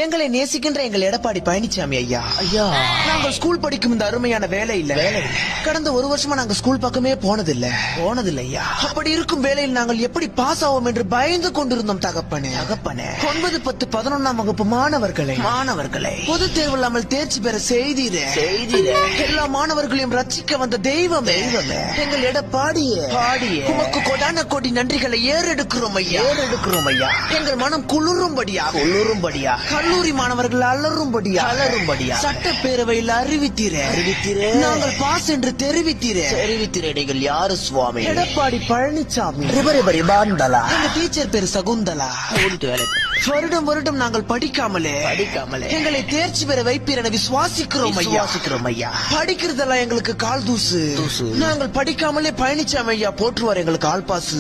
எங்களை நேசிக்கின்ற எங்கள் எடப்பாடி பழனிசாமி ஐயா, நாங்கள் ஸ்கூல் படிக்கும் இந்த அருமையான வேலை இல்ல கடந்த ஒரு வருஷமா நாங்க ஸ்கூல் பக்கமே போனதில்ல ஐயா. அப்படி இருக்கும் வேலையில் நாங்கள் எப்படி பாஸ் ஆவோம் என்று பயந்து கொண்டிருந்தோம் தகப்பனே. 9, 10, 11ஆம் வகுப்பு மாணவர்களை பொது தேர்வு இல்லாமல் தேர்ச்சி பெற செய்தீரே. எல்லா மாணவர்களையும் ரட்சிக்க வந்த தெய்வமே எங்கள் எடப்பாடியே, உமக்கு கொடான கோடி நன்றிகளை ஏறெடுக்கிறோம் ஐயா. எங்கள் மனம் குளிரும்படியா கல்லூரி மாணவர்கள் அலரும்படியா சட்டப்பேரவையில் அறிவித்தீரே. நாங்கள் பாஸ் என்று தெரிவித்தீரே. நீங்கள் யாரு சுவாமி? எடப்பாடி பழனிசாமி. எங்க டீச்சர் பேரு சகுந்தலா. வருடம் நாங்கள் படிக்காமலே எங்களை தேர்ச்சி பெற வைப்பீர் என விசுவாசிக்கிறோம் ஐயா. படிக்கிறதெல்லாம் எங்களுக்கு கால் தூசு. நாங்கள் படிக்காமலே பழனிசாமி ஐயா போற்றுவார் எங்களுக்கு ஆள் பாசு.